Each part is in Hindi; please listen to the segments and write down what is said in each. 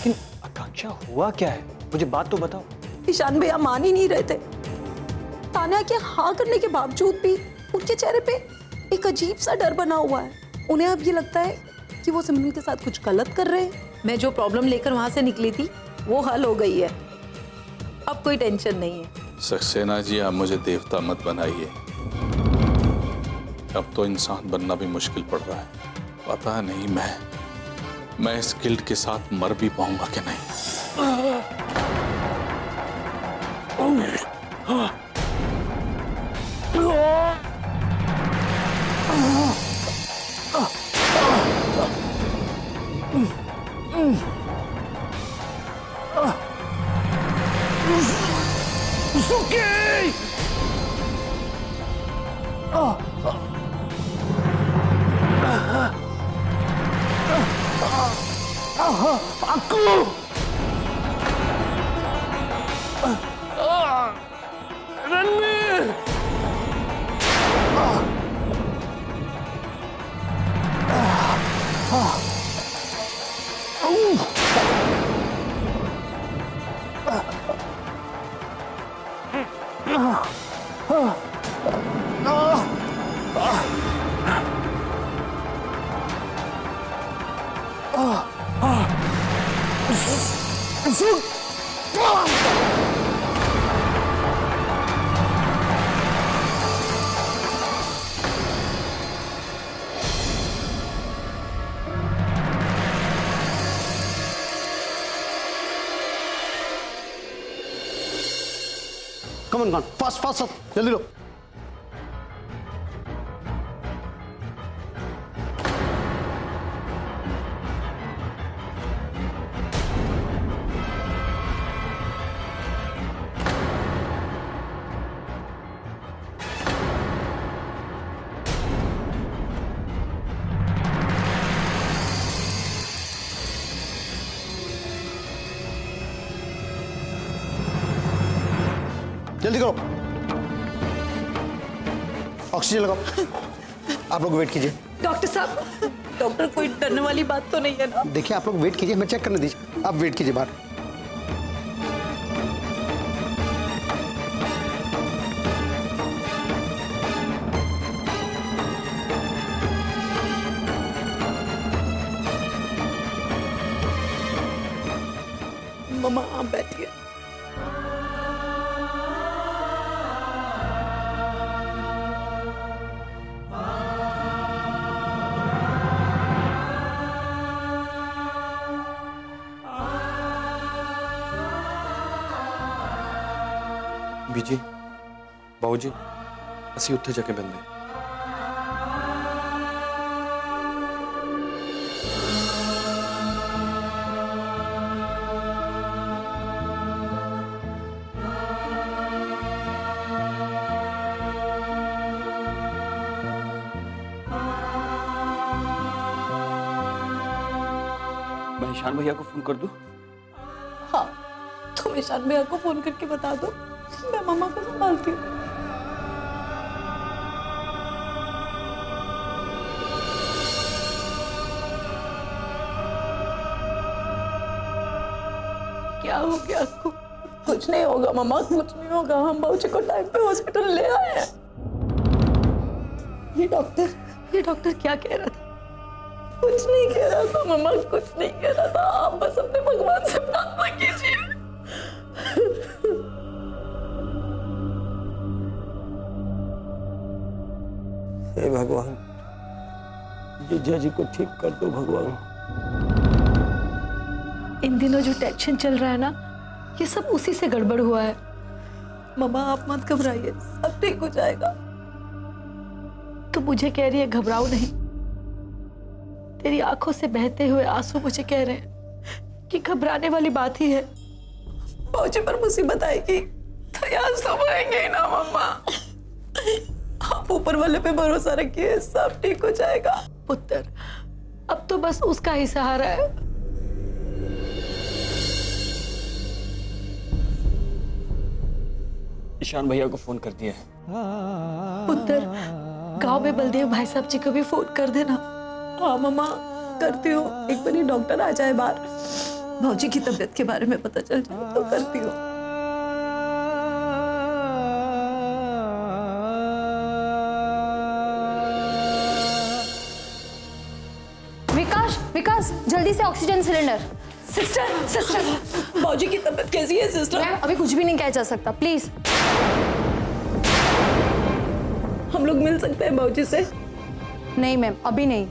लेकिन आकांक्षा हुआ क्या है, मुझे बात तो बताओ। ईशान भैया मान ही नहीं रहे थे। तान्या के हाँ करने के बावजूद भी उनके चेहरे पे एक अजीब सा डर बना हुआ है। उन्हें अब ये लगता है कि वो सिमरन के साथ कुछ गलत कर रहे हैं। मैं जो प्रॉब्लम लेकर वहां से निकली थी वो हल हो गई है, अब कोई टेंशन नहीं है। सक्सेना जी, आप मुझे देवता मत बनाइए, अब तो इंसान बनना भी मुश्किल पड़ रहा है। पता नहीं मैं इस गिल्ट के साथ मर भी पाऊंगा कि नहीं। Come on, fast, जल्दी लो। जल्दी करो, ऑक्सीजन लगाओ। आप लोग वेट कीजिए। डॉक्टर साहब, डॉक्टर कोई डरने वाली बात तो नहीं है ना? देखिए आप लोग वेट कीजिए, हमें चेक करने दीजिए। आप वेट कीजिए बाहर। मम्मा आप बैठिए। बीजी, बाबूजी, असी उत्थे जाके बंदे। मैं ईशान भैया को फोन कर दूं? हाँ, तुम ईशान भैया को फोन करके बता दो, मैं मम्मा को संभालती हूँ। क्या हो गया आपको? कुछ नहीं होगा मम्मा, कुछ नहीं होगा। हम बाबूजी को टाइम पे हॉस्पिटल ले आए हैं। ये डॉक्टर क्या कह रहा था? कुछ नहीं कह रहा था मम्मा, कुछ नहीं कह रहा था। आप बस अपने भगवान से प्रार्थना कीजिए। हे भगवान, जीजा जी को ठीक कर दो भगवान। इन दिनों जो टेंशन चल रहा है ना, ये सब उसी से गड़बड़ हुआ है। मम्मा आप मत घबराइए, सब ठीक हो जाएगा। तू मुझे कह रही है घबराओ नहीं, तेरी आंखों से बहते हुए आंसू मुझे कह रहे हैं कि घबराने वाली बात ही है। बाबूजी पर मुसीबत आएगी तो यार सब आएंगे ना मम्मा। आप ऊपर वाले पे भरोसा रखिए, सब ठीक हो जाएगा। पुत्र, अब तो बस उसका ही सहारा है। ईशान भैया को फोन कर दिया है। पुत्र, गांव में बलदेव भाई साहब जी को भी फोन कर देना। हाँ मम्मा, करती हूँ। एक बार डॉक्टर आ जाए बाहर। भौजी की तबीयत के बारे में पता चल जाए तो करती हूँ। विकास जल्दी से ऑक्सीजन सिलेंडर। सिस्टर भौजी की तबीयत कैसी है सिस्टर? मैम अभी कुछ भी नहीं किया जा सकता, प्लीज। हम लोग मिल सकते हैं भौजी से? नहीं मैम, अभी नहीं।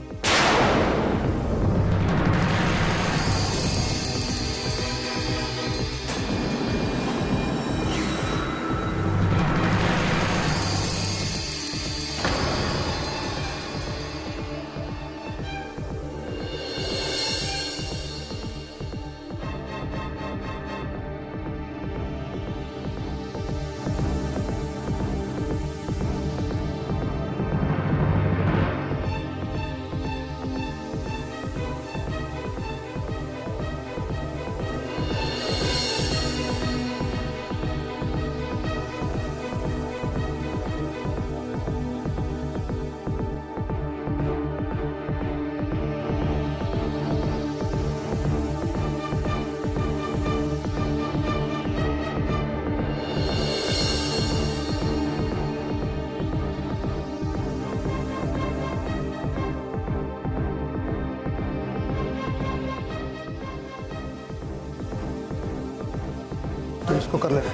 तुम इसको कर लेना।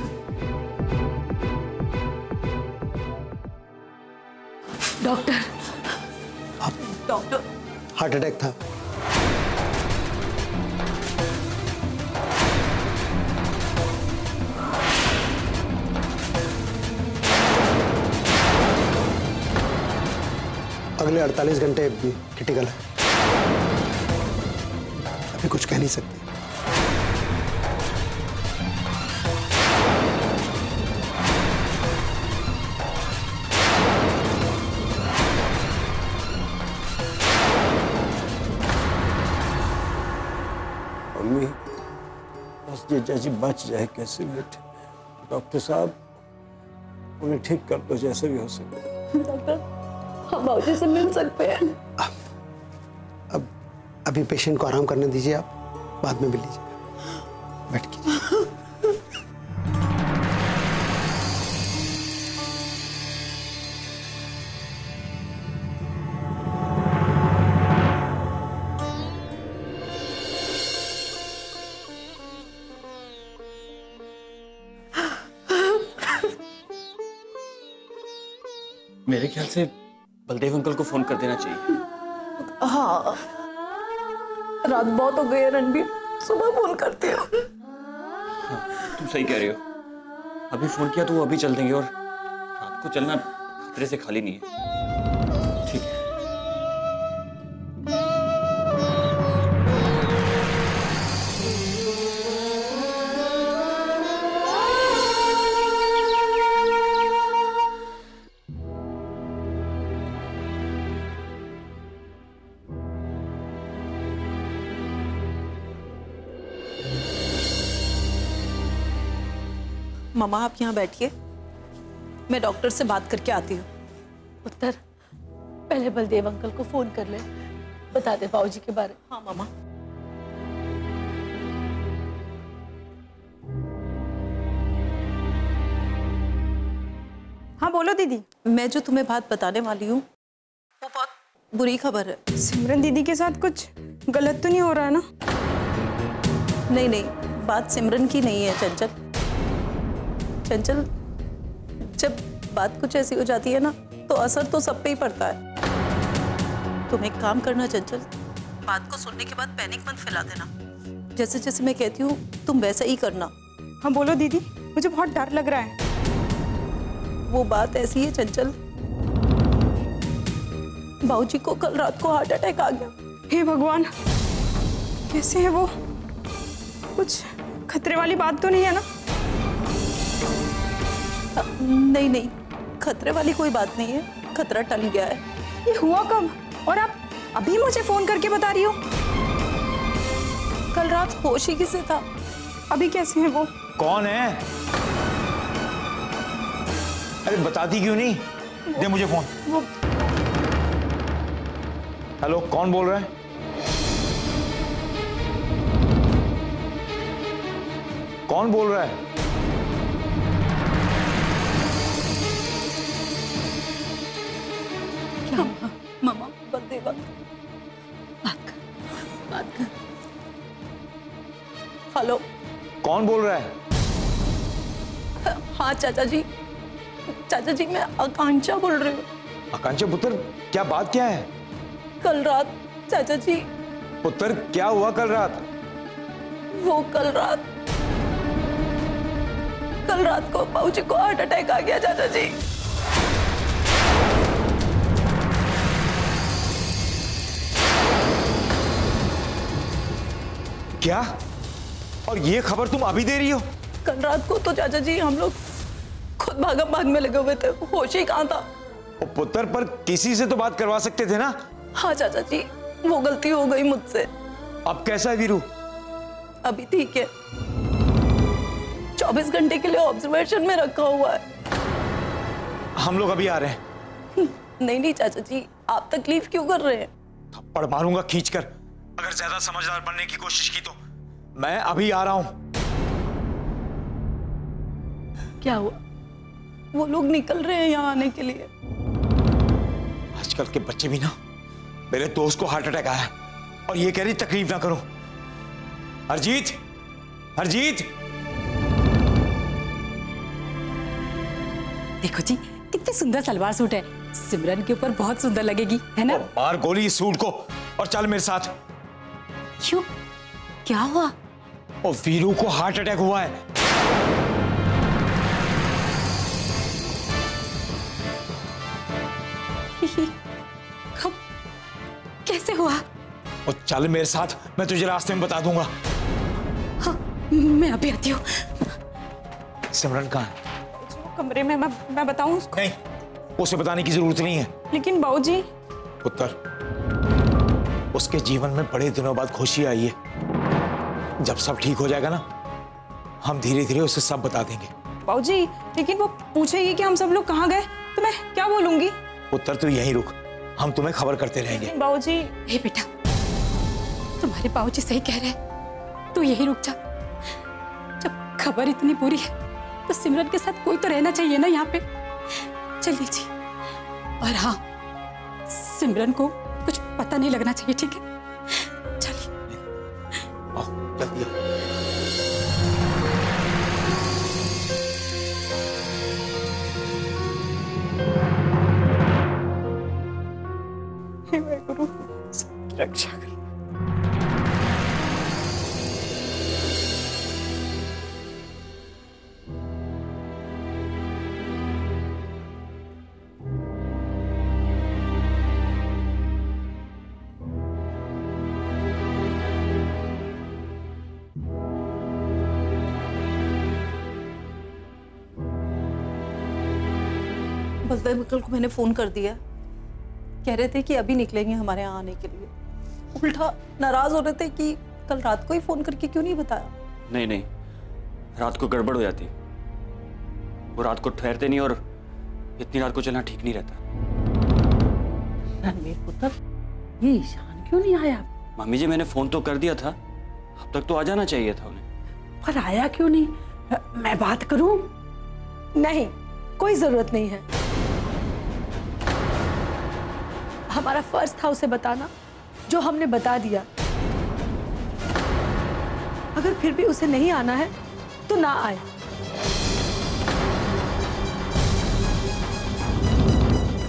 डॉक्टर, आप डॉक्टर हार्ट अटैक था। अगले 48 घंटे क्रिटिकल है, अभी कुछ कह नहीं सकते। मम्मी बस जीजा जी बच जाए कैसे भी। डॉक्टर साहब उन्हें ठीक कर दो जैसे भी हो सके। डॉक्टर, हम भौजी से मिल सकते हैं? अब अभी पेशेंट को आराम करने दीजिए, आप बाद में मिल लीजिए। बैठ कीजिए। मेरे ख्याल से बलदेव अंकल को फोन कर देना चाहिए। हाँ, रात बहुत हो गई है रणबीर, सुबह फोन करते हो। हाँ, तुम सही कह रही हो। अभी फोन किया तो वो अभी चल देंगे, और रात को चलना खतरे से खाली नहीं है। ठीक है। मामा आप यहाँ बैठिए, मैं डॉक्टर से बात करके आती हूँ। उत्तर, पहले बलदेव अंकल को फोन कर ले, बता दे बाबूजी के बारे। हाँ मामा। हाँ बोलो दीदी। मैं जो तुम्हें बात बताने वाली हूँ वो बहुत बुरी खबर है। सिमरन दीदी के साथ कुछ गलत तो नहीं हो रहा है ना? नहीं नहीं, बात सिमरन की नहीं है चंचल। चंचल, जब बात कुछ ऐसी हो जाती है ना तो असर तो सब पे ही पड़ता है। तुम एक काम करना चंचल, बात को सुनने के बाद पैनिक मत फैला देना। जैसे जैसे मैं कहती हूँ तुम वैसा ही करना। हाँ बोलो दीदी, मुझे बहुत डर लग रहा है। वो बात ऐसी है चंचल, बाबूजी को कल रात को हार्ट अटैक आ गया। हे भगवान, कैसे है वो? कुछ खतरे वाली बात तो नहीं है ना? नहीं नहीं, खतरे वाली कोई बात नहीं है, खतरा टल गया है। ये हुआ कब? और आप अभी मुझे फोन करके बता रही हो? कल रात होश ही किसे था। अभी कैसे है वो? कौन है? अरे बताती क्यों नहीं? दे मुझे फोन। वो हेलो, कौन बोल रहा है? कौन बोल रहा है? क्या मामा बंदे बात कर। हेलो। कौन बोल रहा है? हाँ चाचा जी मैं आकांक्षा बोल रही हूँ। आकांक्षा पुत्र, क्या बात क्या है? कल रात चाचा जी, पुत्र क्या हुआ कल रात? वो कल रात को बाबूजी को हार्ट अटैक आ गया चाचा जी। क्या? और ये खबर तुम अभी दे रही हो? कल रात को तो चाचा जी हम लोग खुद भागम भाग में लगे हुए थे, होश ही कहाँ था। ओ पुत्र, पर किसी से तो बात करवा सकते थे ना? हाँ चाचा जी, वो गलती हो गई मुझसे। अब कैसा है वीरू? अभी ठीक है, 24 घंटे के लिए ऑब्जर्वेशन में रखा हुआ है। हम लोग अभी आ रहे हैं। नहीं चाचा जी, आप तकलीफ क्यों कर रहे हैं? थप्पड़ मारूंगा खींचकर अगर ज्यादा समझदार बनने की कोशिश की तो। मैं अभी आ रहा हूं। क्या हुआ? वो लोग निकल रहे हैं यहाँ आने के लिए। आजकल के बच्चे भी ना, मेरे दोस्त को हार्ट अटैक आया और ये कह रही तकलीफ ना करो। हरजीत, देखो जी, कितनी सुंदर सलवार सूट है, सिमरन के ऊपर बहुत सुंदर लगेगी, है ना? मार गोली इस सूट को और चल मेरे साथ। क्यों, क्या हुआ? और वीरू को हार्ट अटैक हुआ है। कब, कैसे हुआ? और चल मेरे साथ, मैं तुझे रास्ते में बता दूंगा। हाँ, मैं अभी आती हूँ। सिमरन कहाँ है? कमरे में। मैं बताऊं उसको? नहीं, उसे बताने की जरूरत नहीं है। लेकिन बाबूजी। पुत्र, उसके जीवन में बड़े दिनों बाद खुशी आई है। जब सब ठीक हो जाएगा ना, हम धीरे धीरे उसे सब बता देंगे। बाबूजी, लेकिन वो पूछेगी कि हम सब लोग कहाँ गए, तो मैं क्या बोलूंगी? पुत्र तू यहीं रुक, हम तुम्हें खबर करते रहेंगे। बाबूजी। हे बेटा, तुम्हारे बाबूजी सही कह रहे हैं, तू यहीं रुक जा। जब खबर इतनी बुरी है तो सिमरन के साथ कोई तो रहना चाहिए ना यहाँ पे। चलिए जी। और हाँ, सिमरन को कुछ पता नहीं लगना चाहिए, ठीक है? चलिए। आओ, जल्दी आओ। हे वाहेगुरु, सबकी रक्षा कर। बलदेव अंकल को मैंने फोन कर दिया, कह रहे थे कि अभी निकलेंगे हमारे यहाँ आने के लिए। उल्टा नाराज हो रहे थे कि कल रात को ही फोन करके क्यों नहीं बताया। नहीं, रात को गड़बड़ हो जाती, वो रात को ठहरते नहीं और इतनी रात को चलना ठीक नहीं रहता। रणवीर पुत्र, ये ईशान क्यों नहीं आया? मामी जी, मैंने फोन तो कर दिया था, अब तक तो आ जाना चाहिए था उन्हें। पर आया क्यों नहीं? मैं बात करूं? नहीं, कोई जरूरत नहीं है। हमारा फर्ज था उसे बताना, जो हमने बता दिया। अगर फिर भी उसे नहीं आना है तो ना आए।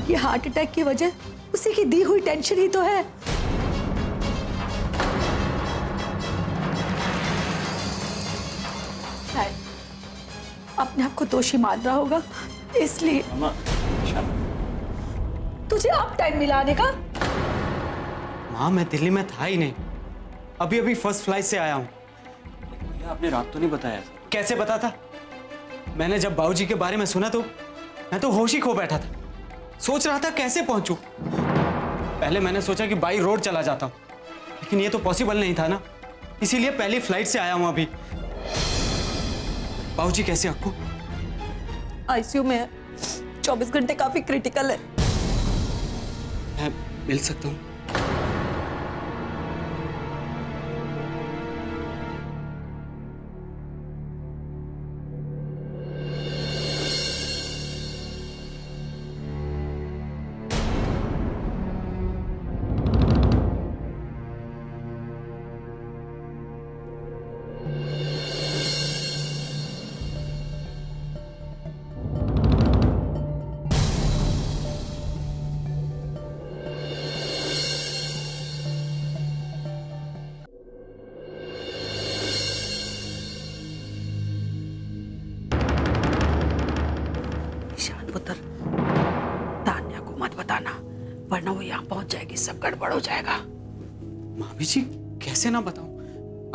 ये हार्ट अटैक की वजह उसी की दी हुई टेंशन ही तो है। शायद अपने आप को दोषी मान रहा होगा, इसलिए तुझे अब टाइम मिला आने का। माँ, मैं दिल्ली में था ही नहीं, अभी अभी फर्स्ट फ्लाइट से आया हूँ। आपने रात तो नहीं बताया? कैसे पता था? मैंने जब बाबूजी के बारे में सुना तो मैं तो होश ही खो बैठा था। सोच रहा था कैसे पहुंचूं। पहले मैंने सोचा कि बाई रोड चला जाता हूं, लेकिन ये तो पॉसिबल नहीं था ना, इसीलिए पहली फ्लाइट से आया हूं अभी। बाबूजी कैसे आपको? आईसीयू में है, 24 घंटे काफी क्रिटिकल है। मैं मिल सकता हूँ? जवान पुत्र, तान्या को मत बताना, वरना वो यहाँ पहुंच जाएगी, सब गड़बड़ हो जाएगा। भाभी जी कैसे ना बताऊं?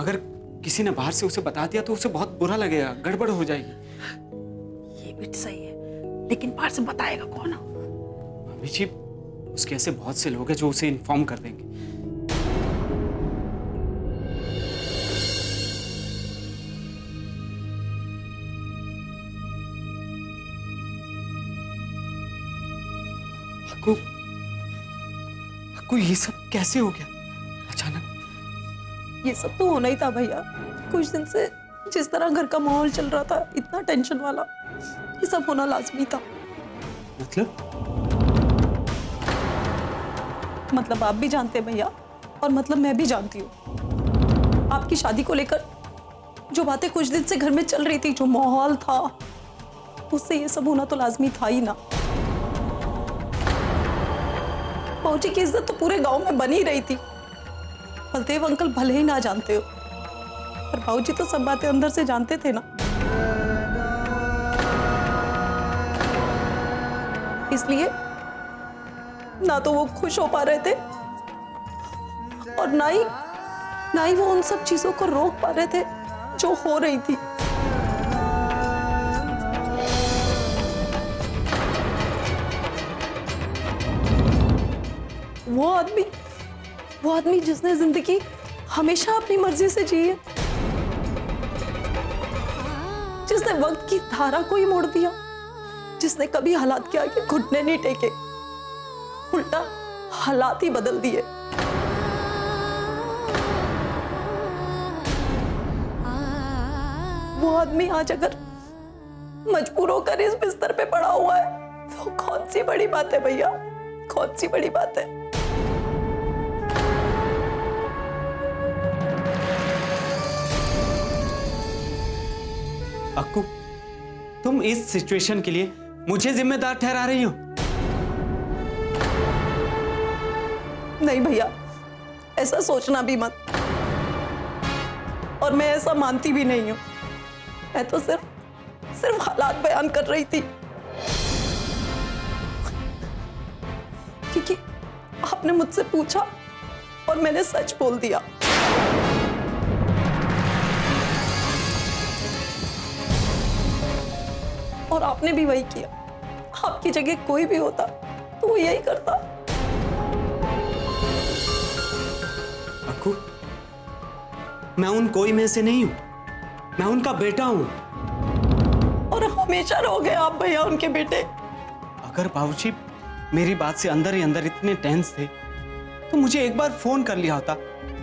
अगर किसी ने बाहर से उसे बता दिया तो उसे बहुत बुरा लगेगा, गड़बड़ हो जाएगी। ये भी सही है, लेकिन बाहर से बताएगा कौन? भाभी जी उसके ऐसे बहुत से लोग हैं जो उसे इन्फॉर्म कर देंगे। अक्कू ये सब कैसे हो गया अचानक? ये सब तो होना ही था भैया। कुछ दिन से जिस तरह घर का माहौल चल रहा था, इतना टेंशन वाला, ये सब होना लाजमी था। मतलब आप भी जानते हैं भैया, और मतलब मैं भी जानती हूँ। आपकी शादी को लेकर जो बातें कुछ दिन से घर में चल रही थी, जो माहौल था, उससे ये सब होना तो लाजमी था ही ना। बाबूजी की इज्जत तो पूरे गांव में बनी रही थी। बलदेव अंकल भले ही ना जानते हो, पर बाबूजी तो सब बातें अंदर से जानते थे ना। इसलिए ना तो वो खुश हो पा रहे थे, और ना ही वो उन सब चीजों को रोक पा रहे थे जो हो रही थी। वो आदमी जिसने जिंदगी हमेशा अपनी मर्जी से जी है, जिसने वक्त की धारा को ही मोड़ दिया, जिसने कभी हालात के आगे घुटने नहीं टेके, उल्टा हालात ही बदल दिए। वो आदमी आज अगर मजबूर होकर इस बिस्तर पे पड़ा हुआ है तो कौन सी बड़ी बात है भैया, कौन सी बड़ी बात है। अक्कू तुम इस सिचुएशन के लिए मुझे जिम्मेदार ठहरा रही हो? नहीं भैया, ऐसा सोचना भी मत, और मैं ऐसा मानती भी नहीं हूं। मैं तो सिर्फ हालात बयान कर रही थी, क्योंकि आपने मुझसे पूछा और मैंने सच बोल दिया। और आपने भी वही किया। आपकी जगह कोई भी होता तो वो यही करता। अक्कू मैं उन कोई में से नहीं हूं, मैं उनका बेटा हूं। और हमेशा रहोगे आप भैया उनके बेटे। अगर बाबूजी मेरी बात से अंदर ही अंदर इतने टेंस थे तो मुझे एक बार फोन कर लिया होता,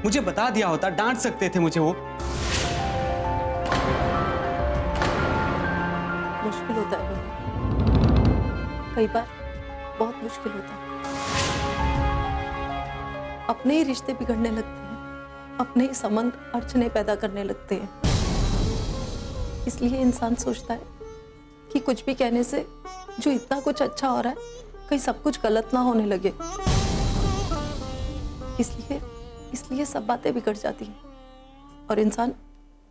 मुझे बता दिया होता, डांट सकते थे मुझे। वो मुश्किल होता है भैया, कई बार बहुत मुश्किल होता है। अपने ही रिश्ते बिगड़ने लगते हैं, अपने ही संबंध अड़चने पैदा करने लगते हैं। इसलिए इंसान सोचता है कि कुछ भी कहने से जो इतना कुछ अच्छा हो रहा है, कहीं सब कुछ गलत ना होने लगे। इसलिए सब बातें बिगड़ जाती हैं और इंसान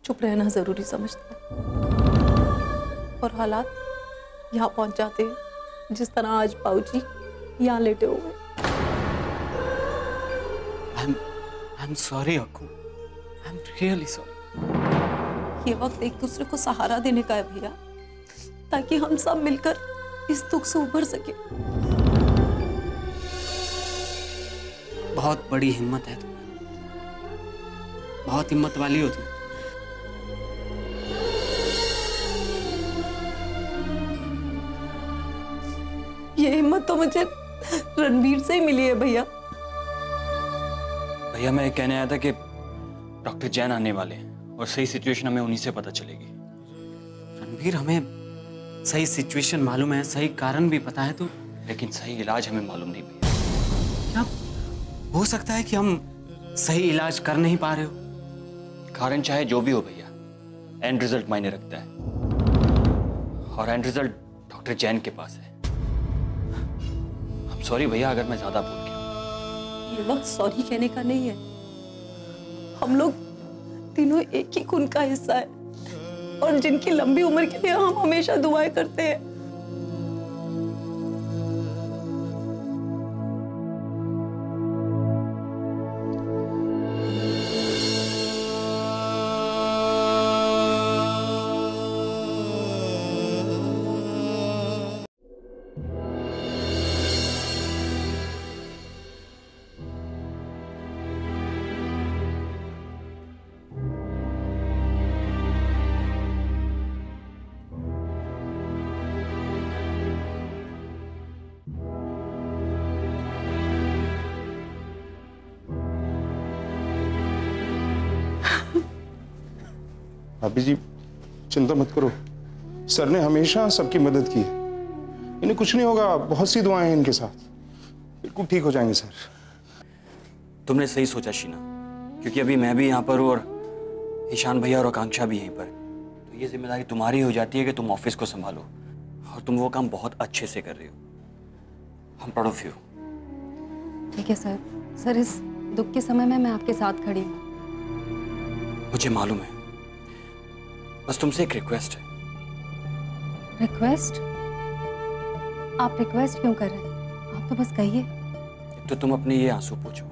चुप रहना जरूरी समझता है। और हालात यहाँ पहुंच जाते हैं जिस तरह आज बाबूजी यहाँ लेटे हुए। I'm sorry Akku, I'm really sorry। ये वक्त एक दूसरे को सहारा देने का है भैया, ताकि हम सब मिलकर इस दुख से उभर सके। बहुत बड़ी हिम्मत है तुम, बहुत हिम्मत वाली हो तुम। ये हिम्मत तो मुझे रणवीर से ही मिली है भैया। भैया मैं कहने आया था कि डॉक्टर जैन आने वाले हैं और सही सिचुएशन हमें उन्हीं से पता चलेगी। रणवीर हमें सही सिचुएशन मालूम है, सही कारण भी पता है तो, लेकिन सही इलाज हमें मालूम नहीं भैया। क्या हो सकता है कि हम सही इलाज कर नहीं पा रहे हो? कारण चाहे जो भी हो भैया, एंड रिजल्ट मायने रखता है, और एंड रिजल्ट डॉक्टर जैन के पास है। I'm सॉरी भैया अगर मैं ज्यादा बोल गया। ये वक्त सॉरी कहने का नहीं है। हम लोग तीनों एक ही खून का हिस्सा है, और जिनकी लंबी उम्र के लिए हम हमेशा दुआएं करते हैं। भाभी जी चिंता मत करो, सर ने हमेशा सबकी मदद की है। इन्हें कुछ नहीं होगा, बहुत सी दुआएं हैं इनके साथ, बिल्कुल ठीक हो जाएंगे सर। तुमने सही सोचा शीना, क्योंकि अभी मैं भी यहाँ पर हूँ और ईशान भैया और आकांक्षा भी यहीं पर, तो ये जिम्मेदारी तुम्हारी हो जाती है कि तुम ऑफिस को संभालो, और तुम वो काम बहुत अच्छे से कर रही हो। हम प्राउड ऑफ यू। ठीक है सर। सर, इस दुख के समय में मैं आपके साथ खड़ी हूँ। मुझे मालूम है, बस तुमसे एक रिक्वेस्ट है। रिक्वेस्ट? आप रिक्वेस्ट क्यों कर रहे हैं? आप तो बस कहिए। तो तुम अपने ये आंसू पोंछो,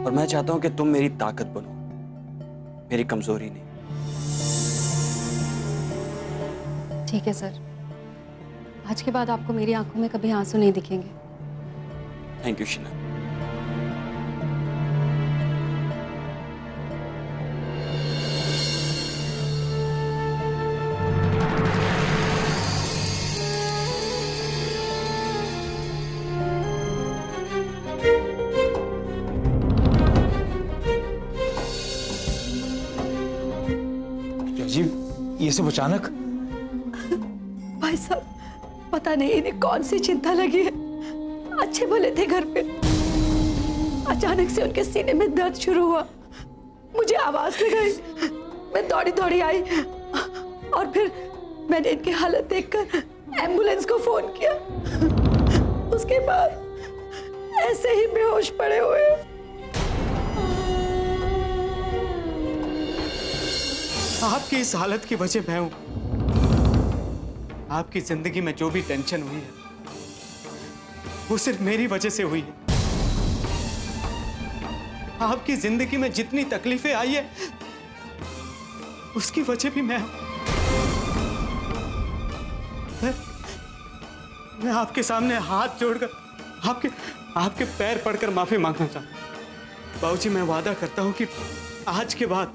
और मैं चाहता हूं कि तुम मेरी ताकत बनो, मेरी कमजोरी नहीं। ठीक है सर, आज के बाद आपको मेरी आंखों में कभी आंसू नहीं दिखेंगे। Thank you Sheena. राजीव, ये सब अचानक? भाई साहब, पता नहीं इन्हें कौन सी चिंता लगी है। अच्छे भले थे घर पे, अचानक से उनके सीने में दर्द शुरू हुआ। मुझे आवाज लगाई, मैं दौड़ी दौड़ी आई, और फिर मैंने इनकी हालत देखकर एम्बुलेंस को फोन किया। उसके बाद ऐसे ही बेहोश पड़े हुए। आपकी इस हालत की वजह मैं हूं। आपकी जिंदगी में जो भी टेंशन हुई है वो सिर्फ मेरी वजह से हुई है। आपकी जिंदगी में जितनी तकलीफें आई है उसकी वजह भी मैं आपके सामने हाथ जोड़कर आपके पैर पड़कर माफी मांगना चाहता हूं। बाबूजी, मैं वादा करता हूं कि आज के बाद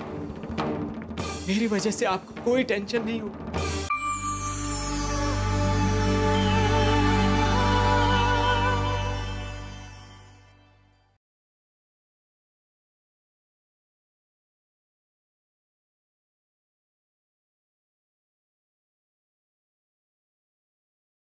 मेरी वजह से आपको कोई टेंशन नहीं होगी।